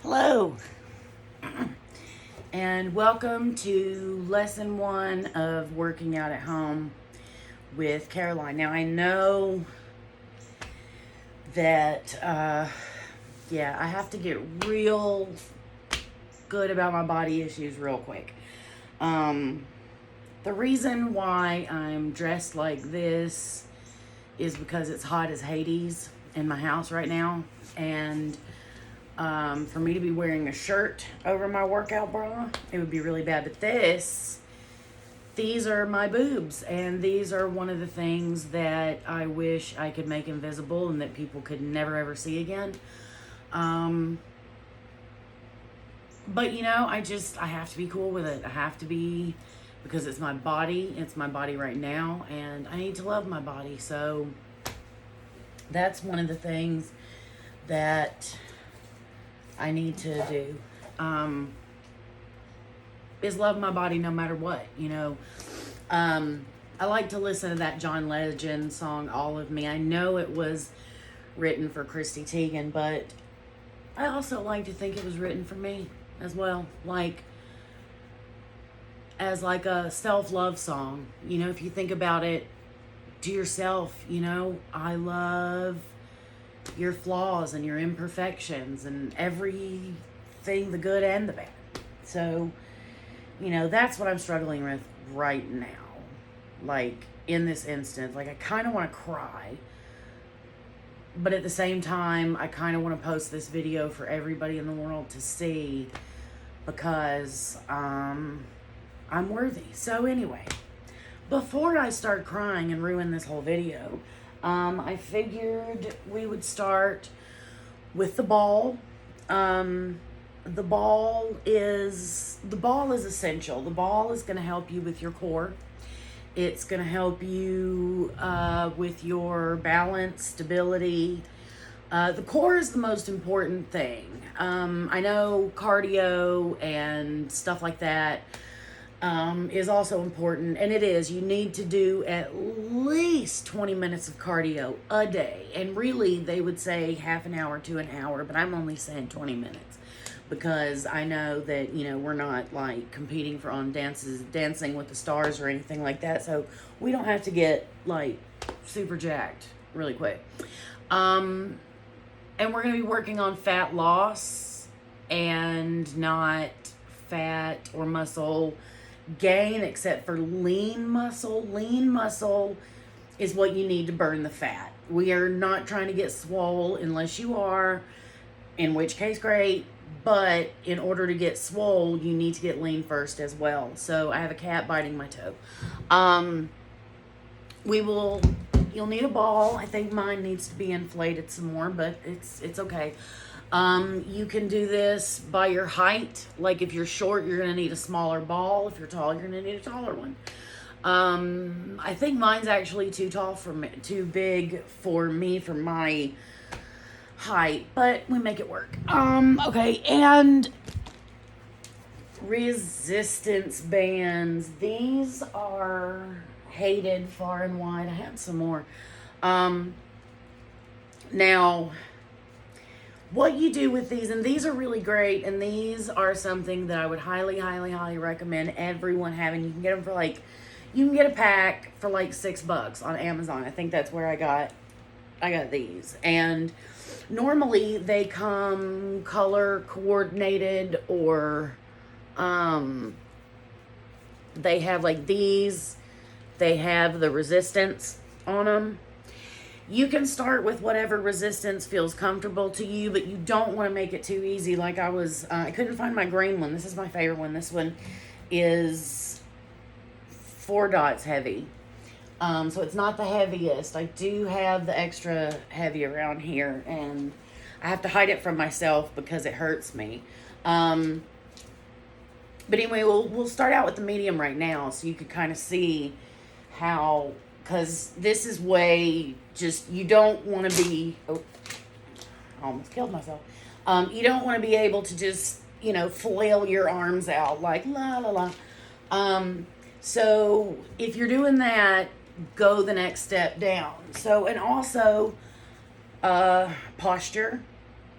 Hello, and welcome to lesson 1 of working out at home with Caroline. Now, I know that, I have to get real good about my body issues real quick. The reason why I'm dressed like this is because it's hot as Hades in my house right now, and for me to be wearing a shirt over my workout bra, it would be really bad. But these are my boobs, and these are one of the things that I wish I could make invisible and that people could never ever see again. But I have to be cool with it. I have to be, because it's my body right now, and I need to love my body. So that's one of the things that I need to do, is love my body no matter what, I like to listen to that John Legend song, All of Me. I know it was written for Christy Teigen, but I also like to think it was written for me as well, as a self-love song. If you think about it to yourself, I love your flaws and your imperfections and everything, the good and the bad. So, that's what I'm struggling with right now. In this instance, I kind of want to cry, but at the same time, I kind of want to post this video for everybody in the world to see, because I'm worthy. So anyway, before I start crying and ruin this whole video, I figured we would start with the ball. The ball is essential. The ball is going to help you with your core. It's going to help you with your balance, stability. The core is the most important thing. I know cardio and stuff like that is also important, and it is. You need to do at least 20 minutes of cardio a day, and really they would say half an hour to an hour, but I'm only saying 20 minutes because I know that we're not competing for on Dancing with the Stars or anything like that, so we don't have to get super jacked really quick. And we're going to be working on fat loss and not fat or muscle gain, except for lean muscle. Lean muscle is what you need to burn the fat. We are not trying to get swole unless you are, in which case great, but in order to get swole, you need to get lean first as well. So I have a cat biting my toe. You'll need a ball. I think mine needs to be inflated some more, but it's okay. You can do this by your height. If you're short, you're going to need a smaller ball. If you're tall, you're going to need a taller one. I think mine's actually too big for me, for my height, but we make it work. Okay, and resistance bands. These are hated far and wide. I have some more. Now, what you do with these, and these are really great, and these are something that I would highly, highly, highly recommend everyone having. You can get them you can get a pack for $6 on Amazon. I think that's where I got these. And normally they come color coordinated, or they have these. They have the resistance on them. You can start with whatever resistance feels comfortable to you, but you don't want to make it too easy. I couldn't find my green one. This is my favorite one. This one is 4 dots heavy. So it's not the heaviest. I do have the extra heavy around here, and I have to hide it from myself because it hurts me. But anyway, we'll start out with the medium right now, so you can kind of see how, because this is you don't want to be, I almost killed myself. You don't want to be able to just, flail your arms out la la la. So if you're doing that, go the next step down. So, and also, posture.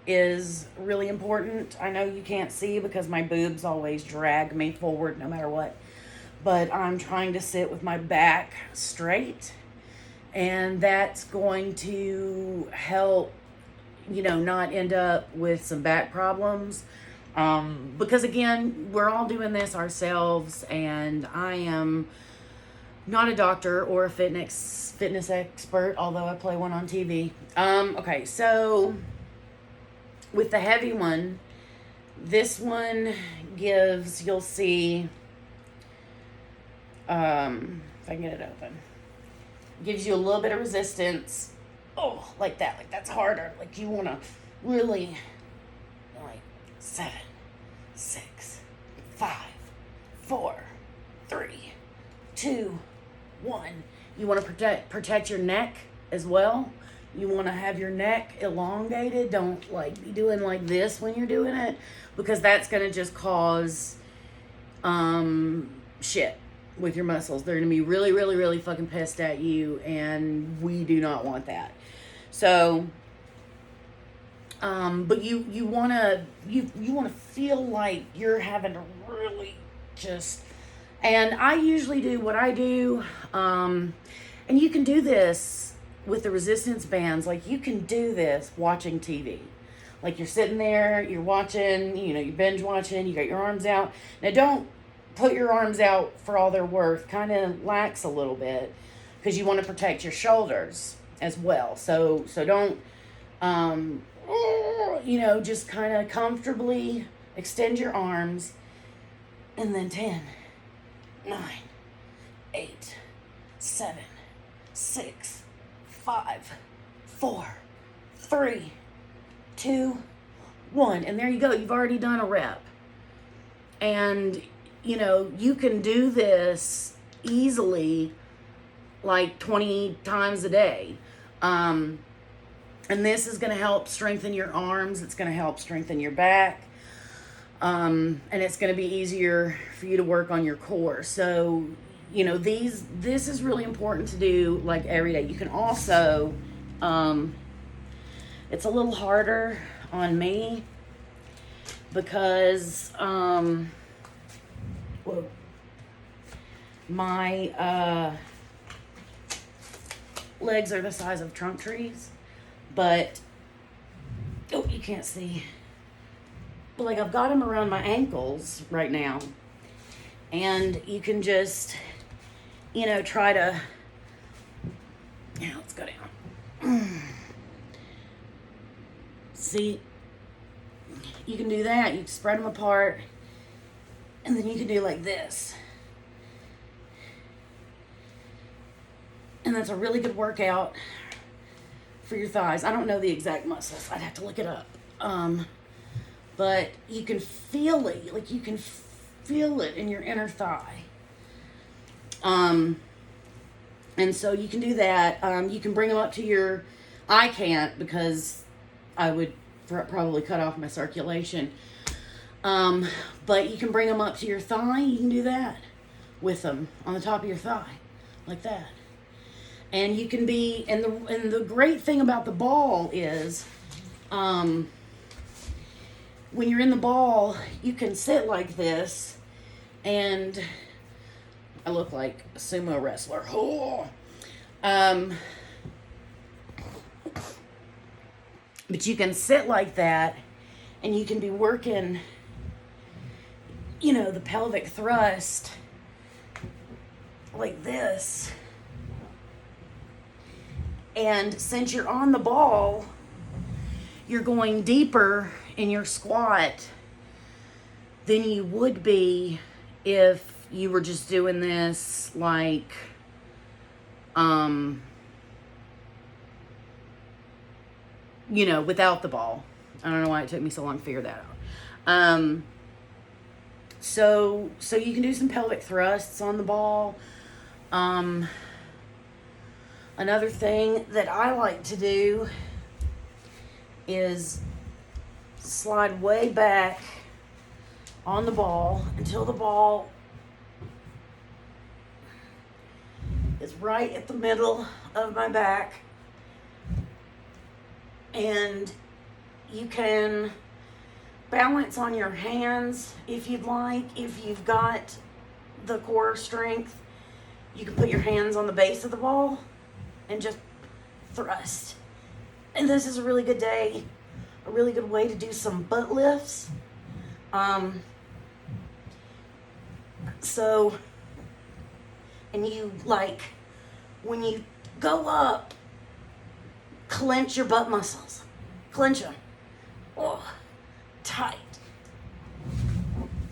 is really important. I know you can't see because my boobs always drag me forward no matter what. But I'm trying to sit with my back straight. And that's going to help, not end up with some back problems. Because again, we're all doing this ourselves, and I am not a doctor or a fitness expert, although I play one on TV. Okay, so with the heavy one, this one gives, you'll see, if I can get it open, gives you a little bit of resistance. Oh, like that, like that's harder. Like you want to really, like 7, 6, 5, 4, 3, 2, 1. You want to protect your neck as well. You want to have your neck elongated. Don't like be doing like this when you're doing it, because that's going to just cause shit with your muscles. They're going to be really, really, really fucking pissed at you, and we do not want that. So, but you want to feel like you're having to really just, and I usually do what I do, and you can do this with the resistance bands. Like you can do this watching TV. Like you're sitting there, you're watching, you're binge watching, you got your arms out. Now don't put your arms out for all they're worth. Kind of lax a little bit, because you want to protect your shoulders as well. So don't, just kind of comfortably extend your arms, and then 10, 9, 8, 7, 6, 5, 4, 3, 2, 1. And there you go. You've already done a rep. And, you can do this easily like 20 times a day. And this is going to help strengthen your arms. It's going to help strengthen your back. And it's going to be easier for you to work on your core. So, this is really important to do like every day. You can also, it's a little harder on me because, my, legs are the size of trunk trees, but, you can't see. But like I've got them around my ankles right now, and you can just, try to, let's go down. See, you can do that. You can spread them apart, and then you can do like this. And that's a really good workout for your thighs. I don't know the exact muscles. I'd have to look it up. But you can feel it. Like you can feel it in your inner thigh. And so you can do that. You can bring them up to your, I can't because I would probably cut off my circulation. But you can bring them up to your thigh. You can do that with them on the top of your thigh, like that. And you can be, and the great thing about the ball is, when you're in the ball, you can sit like this, and I look like a sumo wrestler. But you can sit like that, and you can be working, the pelvic thrust like this. And since you're on the ball, you're going deeper in your squat than you would be if you were just doing this like, without the ball. I don't know why it took me so long to figure that out. So you can do some pelvic thrusts on the ball. Another thing that I like to do is slide way back on the ball until the ball is right at the middle of my back. And You can balance on your hands if you'd like. If you've got the core strength, you can put your hands on the base of the ball and just thrust. And this is a really good day, a really good way to do some butt lifts. And you, like, when you go up, clench your butt muscles. Clench them. Oh, tight.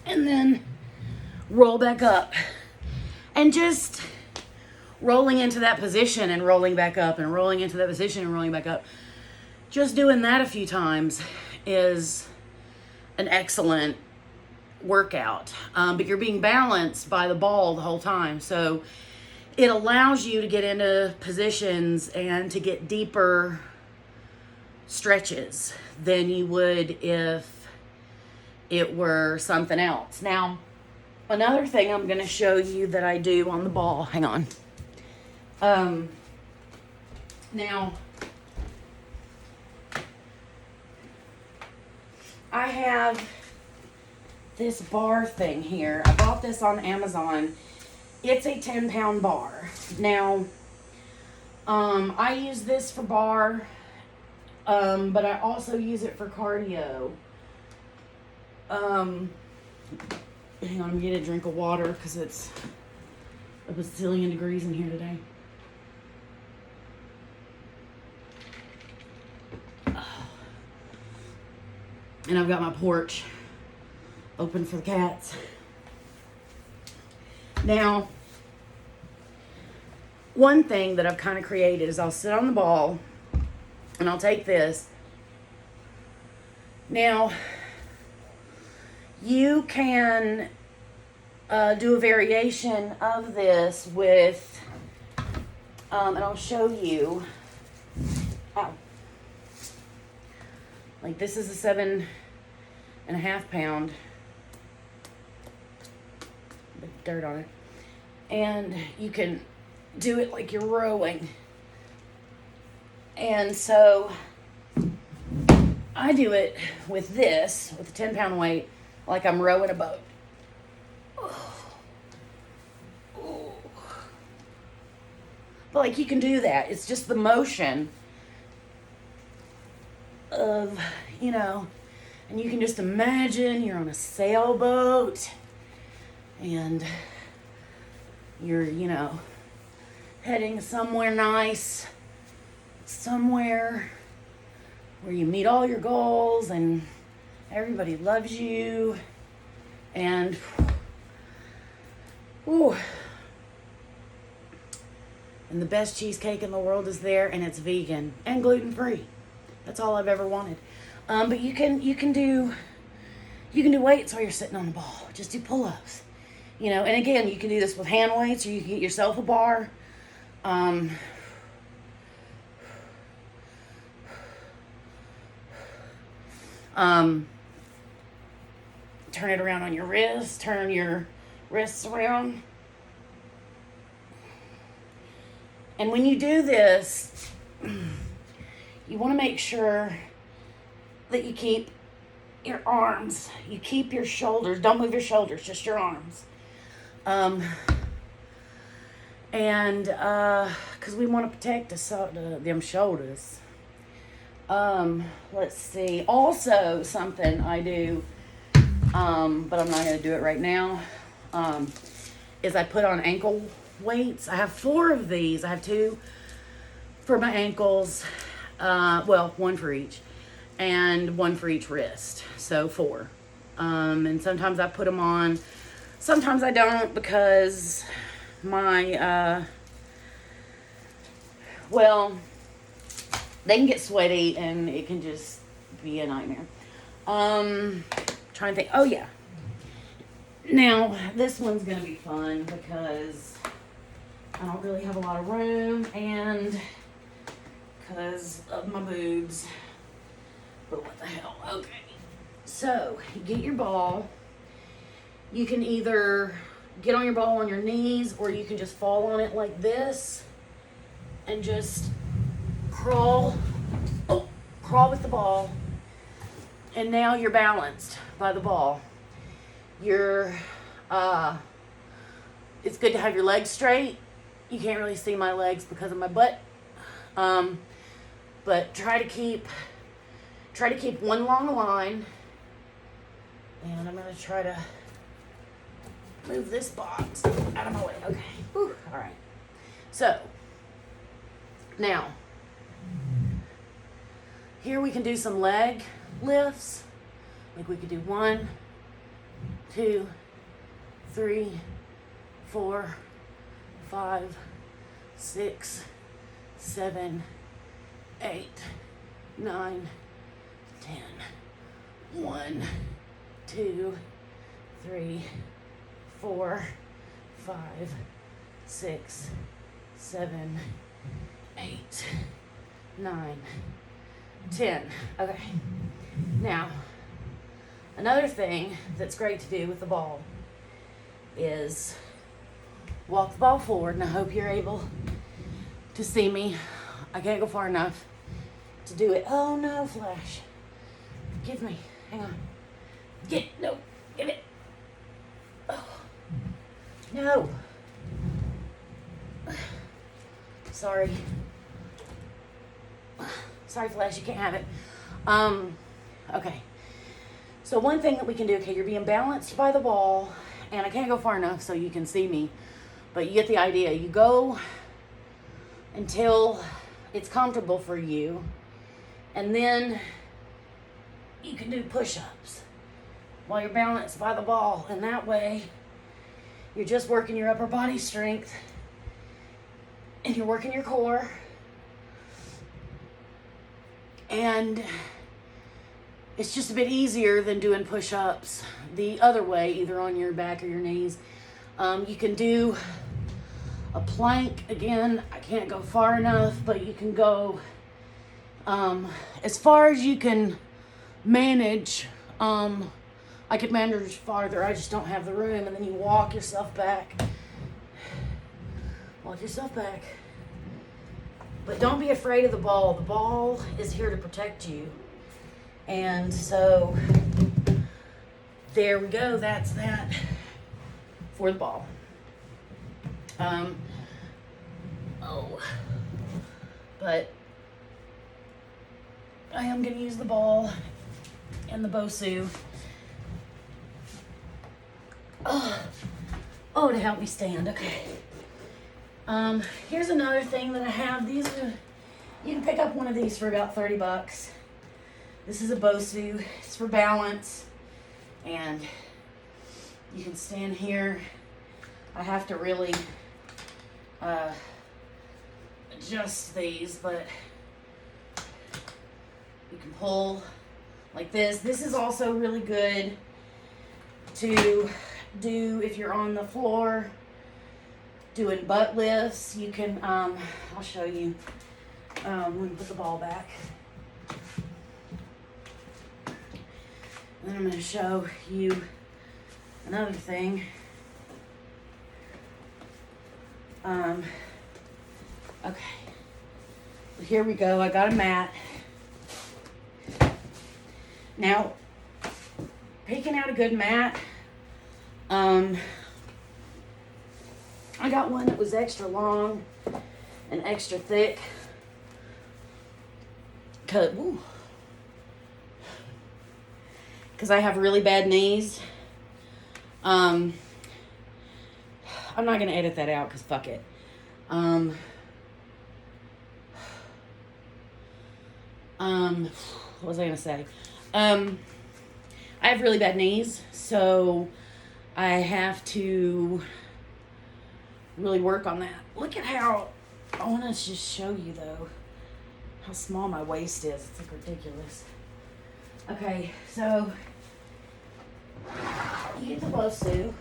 And then roll back up. And just rolling into that position and rolling back up and rolling into that position and rolling back up. Just doing that a few times is an excellent workout. But you're being balanced by the ball the whole time. So it allows you to get into positions and to get deeper stretches than you would if it were something else. Now, another thing I'm going to show you that I do on the ball. Hang on. Now, I have this bar thing here. I bought this on Amazon. It's a 10-pound bar. Now, I use this for bar, but I also use it for cardio. Hang on, I'm getting a drink of water because it's a bazillion degrees in here today. And I've got my porch open for the cats. Now, one thing that I've kind of created is I'll sit on the ball and I'll take this. Now, you can do a variation of this with, and I'll show you. Ow. Like this is a 7.5 pound. With dirt on it. And you can do it like you're rowing. And so I do it with this, with a 10-pound weight, like I'm rowing a boat. But like you can do that. It's just the motion of, you know, and you can just imagine you're on a sailboat and you're, you know, heading somewhere nice, somewhere where you meet all your goals and everybody loves you and ooh, and the best cheesecake in the world is there and it's vegan and gluten-free. That's all I've ever wanted. But you can do weights while you're sitting on the ball. Just do pull-ups. You know, and again, you can do this with hand weights or you can get yourself a bar. Turn it around on your wrist. Turn your wrists around. And when you do this, you want to make sure that you keep your arms, you keep your shoulders, don't move your shoulders, just your arms. Because we want to protect them shoulders. Let's see. Also, something I do, but I'm not going to do it right now, is I put on ankle weights. I have 4 of these. I have 2 for my ankles. One for each. And 1 for each wrist. So 4. And sometimes I put them on. Sometimes I don't because my, they can get sweaty and it can just be a nightmare. Trying to think. Oh, yeah. Now, this one's going to be fun because I don't really have a lot of room and because of my boobs. But what the hell? Okay. So, you get your ball. You can either get on your ball on your knees or you can just fall on it like this and just crawl with the ball And now you're balanced by the ball. You're, it's good to have your legs straight. You can't really see my legs because of my butt. But try to keep one long line. And I'm going to try to move this box out of my way. Okay. Whew. All right. So, now, here we can do some leg lifts. Like we could do 1, 2, 3, 4, 5, 6, 7, 8, 9, 10. 1, 2, 3, 4, 5, 6, 7, 8, 9, 10. Okay. Now, another thing that's great to do with the ball is walk the ball forward, and I hope you're able to see me. I can't go far enough to do it. Oh no, Flash. Give me. Hang on. Give it. Oh. No. Sorry. Sorry, Flash, you can't have it. Okay. So one thing that we can do, okay, you're being balanced by the ball, and I can't go far enough so you can see me, but you get the idea. You go until it's comfortable for you, and then you can do push-ups while you're balanced by the ball, and that way you're just working your upper body strength, and you're working your core, and it's just a bit easier than doing push-ups the other way, either on your back or your knees. You can do a plank. Again, I can't go far enough, but you can go as far as you can manage. I could manage farther, I just don't have the room. And then you walk yourself back. Walk yourself back. But don't be afraid of the ball. The ball is here to protect you. And so, there we go. That's that for the ball. But I am going to use the ball and the BOSU. Oh, to help me stand. Okay. Here's another thing that I have. These are, you can pick up one of these for about $30. This is a BOSU. It's for balance, and you can stand here. I have to really adjust these, but you can pull like this. This is also really good to do if you're on the floor doing butt lifts. You can, I'll show you. Let me put the ball back. And then I'm going to show you another thing. Okay. Well, here we go. I got a mat. Now, picking out a good mat, I got one that was extra long and extra thick. Because I have really bad knees. I'm not going to edit that out because fuck it. What was I going to say? I have really bad knees, so I have to really work on that. Look at how, I want to just show you though, how small my waist is. It's like ridiculous. Okay, so you get the BOSU.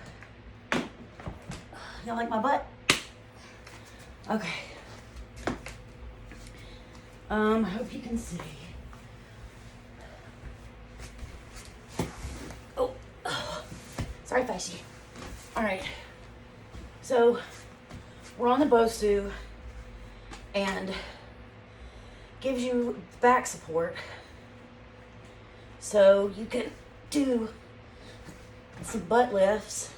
Y'all like my butt? Okay. Hope you can see. Oh, sorry, Feisty. All right. So we're on the BOSU, and gives you back support. So you can do some butt lifts,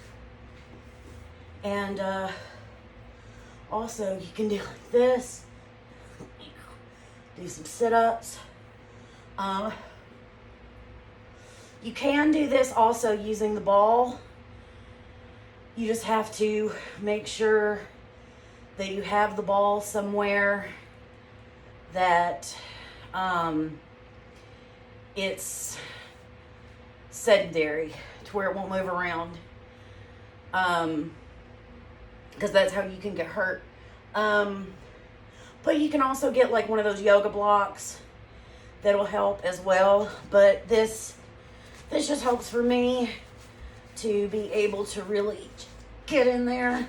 and also you can do like this, do some sit-ups. You can do this also using the ball. You just have to make sure that you have the ball somewhere that it's sedentary to where it won't move around, because that's how you can get hurt. But you can also get like one of those yoga blocks that'll help as well. But this just helps for me to be able to really get in there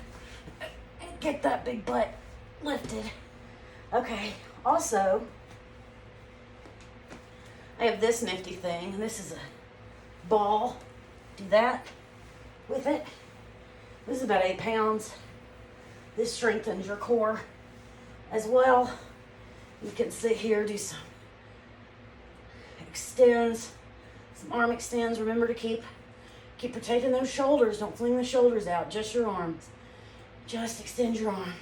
and get that big butt lifted. Okay, also, I have this nifty thing, and this is a ball. Do that with it. This is about 8 pounds. This strengthens your core as well. You can sit here, do some extends, some arm extends. Remember to keep rotating those shoulders. Don't fling the shoulders out, just your arms. Just extend your arms.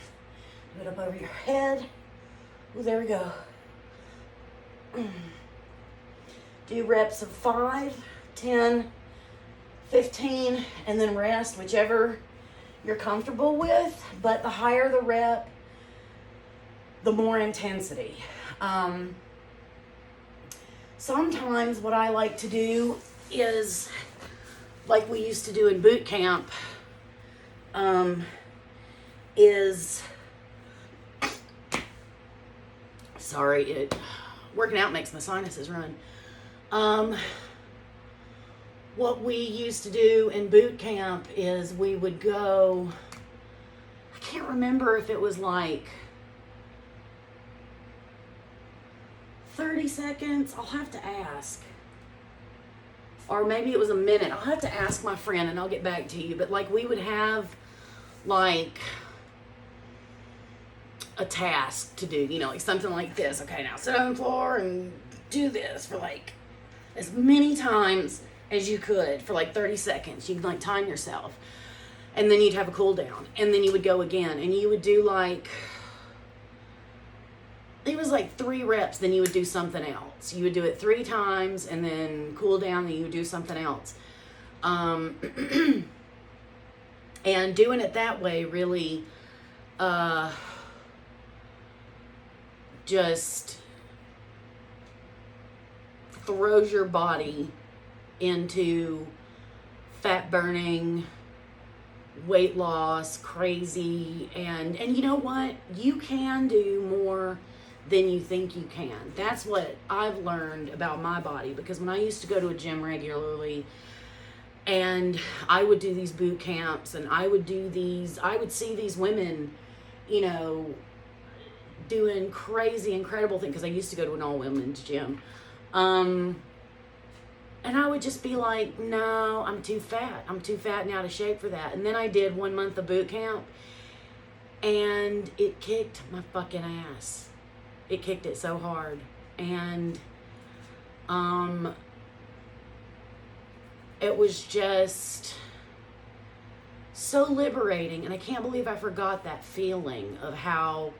Do it up over your head. Ooh, there we go. Do reps of 5, 10, 15, and then rest, whichever you're comfortable with. But the higher the rep, the more intensity. Sometimes what I like to do is, like we used to do in boot camp, working out makes my sinuses run. What we used to do in boot camp is we would go, I can't remember if it was like 30 seconds. I'll have to ask. Or maybe it was a minute. I'll have to ask my friend and I'll get back to you. But like we would have like a task to do, you know, like something like this. Okay, now sit on the floor and do this for like as many times as you could for like 30 seconds. You'd like time yourself. And then you'd have a cool down. And then you would go again. And you would do like, it was like 3 reps, then you would do something else. You would do it 3 times and then cool down, then you would do something else. And doing it that way really just throws your body into fat burning, weight loss, crazy, and you know what? You can do more than you think you can. That's what I've learned about my body, because when I used to go to a gym regularly and I would do these boot camps and I would see these women, you know, doing crazy, incredible things, because I used to go to an all-women's gym. And I would just be like, no, I'm too fat. I'm too fat and out of shape for that. And then I did 1 month of boot camp and it kicked my fucking ass. It kicked it so hard. And it was just so liberating. And I can't believe I forgot that feeling of how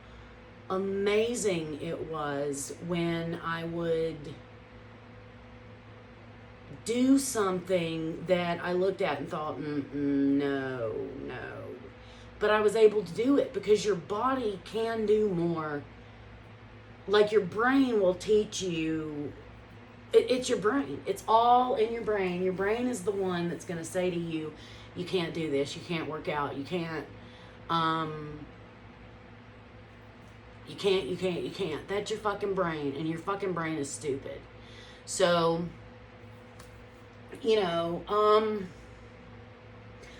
amazing it was when I would do something that I looked at and thought, no. But I was able to do it because your body can do more. Like your brain will teach you. It's your brain. It's all in your brain. Your brain is the one that's going to say to you, you can't do this. You can't work out. You can't. You can't. That's your fucking brain. And your fucking brain is stupid. So, you know,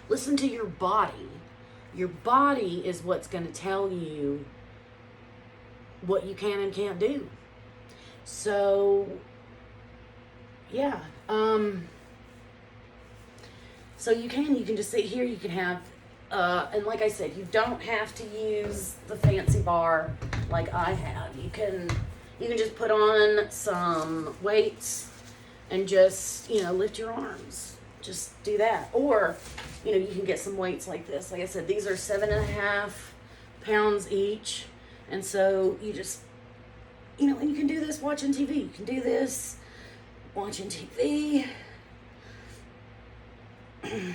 listen to your body. Your body is what's going to tell you what you can and can't do. So, yeah. So you can just sit here. You can have, and like I said, you don't have to use the fancy bar like I have. You can just put on some weights, and just, lift your arms. Just do that. Or, you can get some weights like this. Like I said, these are 7.5 pounds each. And so you just, and you can do this watching TV. You can do this watching TV. You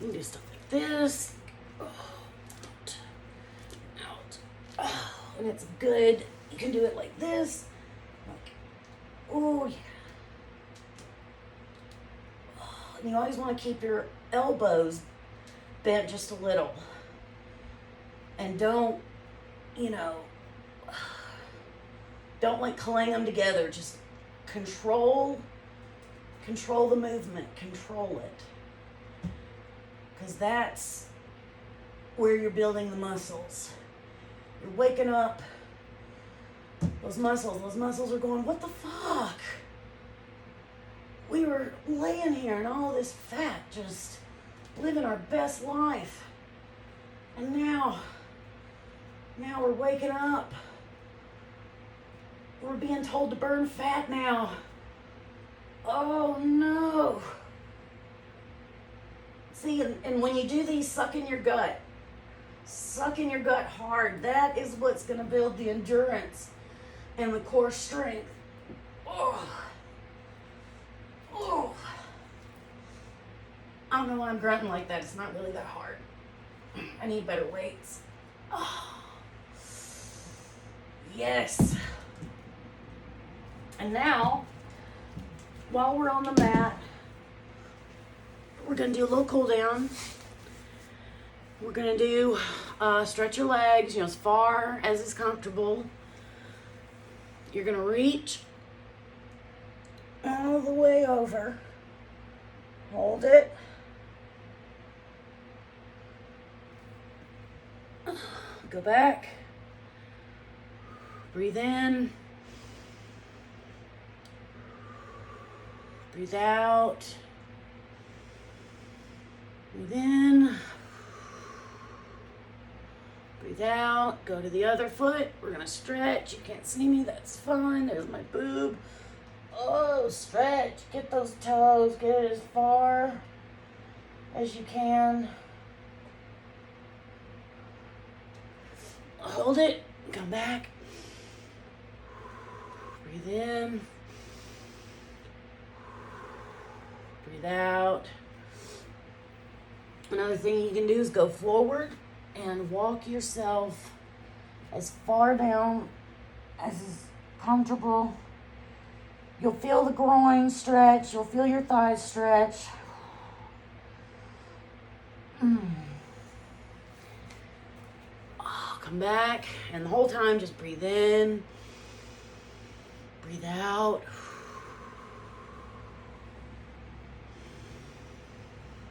can do stuff like this. Out. And it's good. You can do it like this. Oh, yeah. And you always want to keep your elbows bent just a little. And don't like clang them together. Just control the movement. Control it. Because that's where you're building the muscles. You're waking up those muscles are going, what the fuck? We were laying here in all this fat, just living our best life. And now we're waking up. We're being told to burn fat now. Oh no. See, and when you do these, suck in your gut. Suck in your gut hard. That is what's going to build the endurance and the core strength. Oh. Oh. I don't know why I'm grunting like that. It's not really that hard. I need better weights. Oh. Yes. And now, while we're on the mat, we're going to do a little cool down. We're going to do stretch your legs, as far as is comfortable. You're going to reach all the way over. Hold it. Go back. Breathe in. Breathe out. Breathe in. Breathe out. Go to the other foot. We're going to stretch. You can't see me. That's fine. There's my boob. Oh, stretch. Get those toes. Get it as far as you can. Hold it. Come back. Breathe in. Breathe out. Another thing you can do is go forward and walk yourself as far down as is comfortable. You'll feel the groin stretch. You'll feel your thighs stretch. Oh, come back. And the whole time, just breathe in. Breathe out.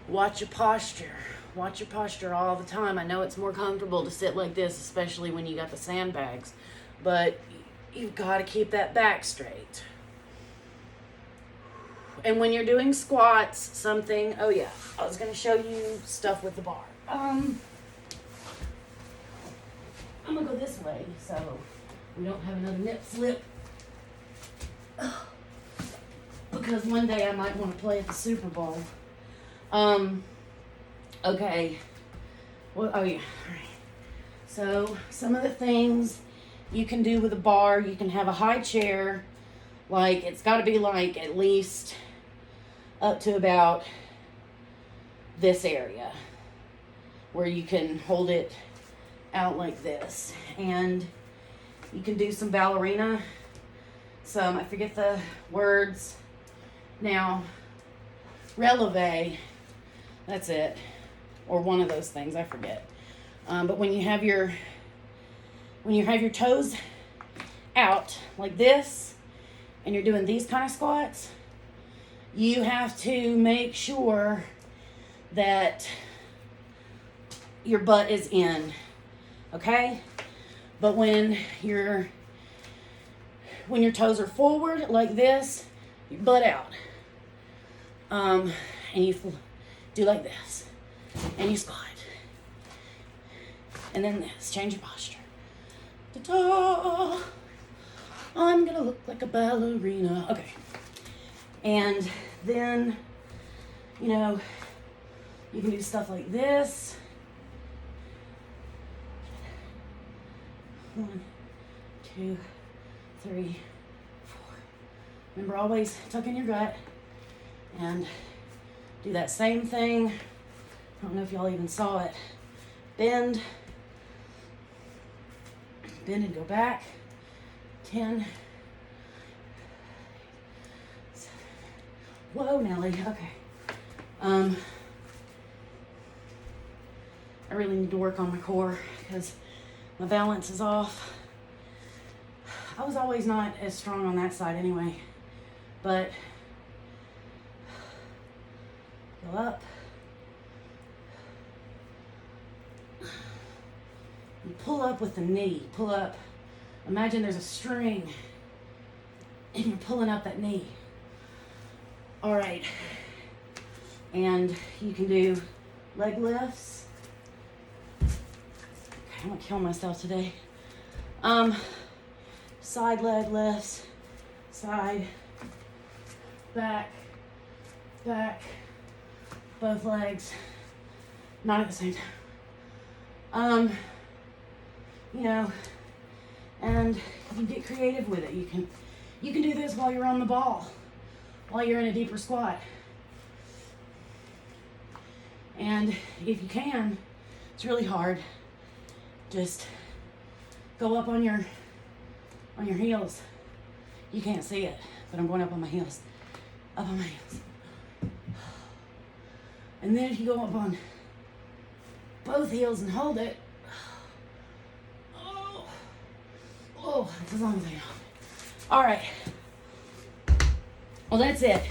Watch your posture. Watch your posture all the time. I know it's more comfortable to sit like this, especially when you got the sandbags, but you've got to keep that back straight. And when you're doing squats, I was going to show you stuff with the bar. I'm going to go this way so we don't have another nip slip. Because one day I might want to play at the Super Bowl. Okay. Well, oh yeah. All right. So some of the things you can do with a bar, you can have a high chair, like it's got to be like at least up to about this area where you can hold it out like this. And you can do some ballerina, I forget the words now, releve, that's it, or one of those things, I forget. But when you have your toes out like this and you're doing these kind of squats, you have to make sure that your butt is in, okay? But when your toes are forward like this, your butt out. And you do like this, and you squat. And then this, change your posture. Ta-ta! I'm gonna look like a ballerina. Okay. And then, you know, you can do stuff like this. 1, 2, 3, 4. Remember, always tuck in your gut and do that same thing. I don't know if y'all even saw it. Bend and go back. 10. Whoa, Nelly. Okay. I really need to work on my core because my balance is off. I was always not as strong on that side anyway, but go up. You pull up with the knee. Pull up. Imagine there's a string and you're pulling up that knee. All right. And you can do leg lifts. Okay, I'm gonna kill myself today. Side leg lifts. Side, back, back, both legs. Not at the same time. You know, and you get creative with it. You can do this while you're on the ball, while you're in a deeper squat. And if you can, it's really hard. Just go up on your heels. You can't see it, but I'm going up on my heels. Up on my heels. And then if you go up on both heels and hold it, oh, that's as long as I know. All right. Well, that's it.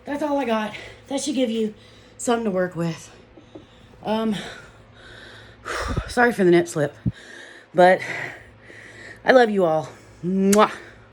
That's all I got. That should give you something to work with. Sorry for the nip slip, but I love you all. Mwah.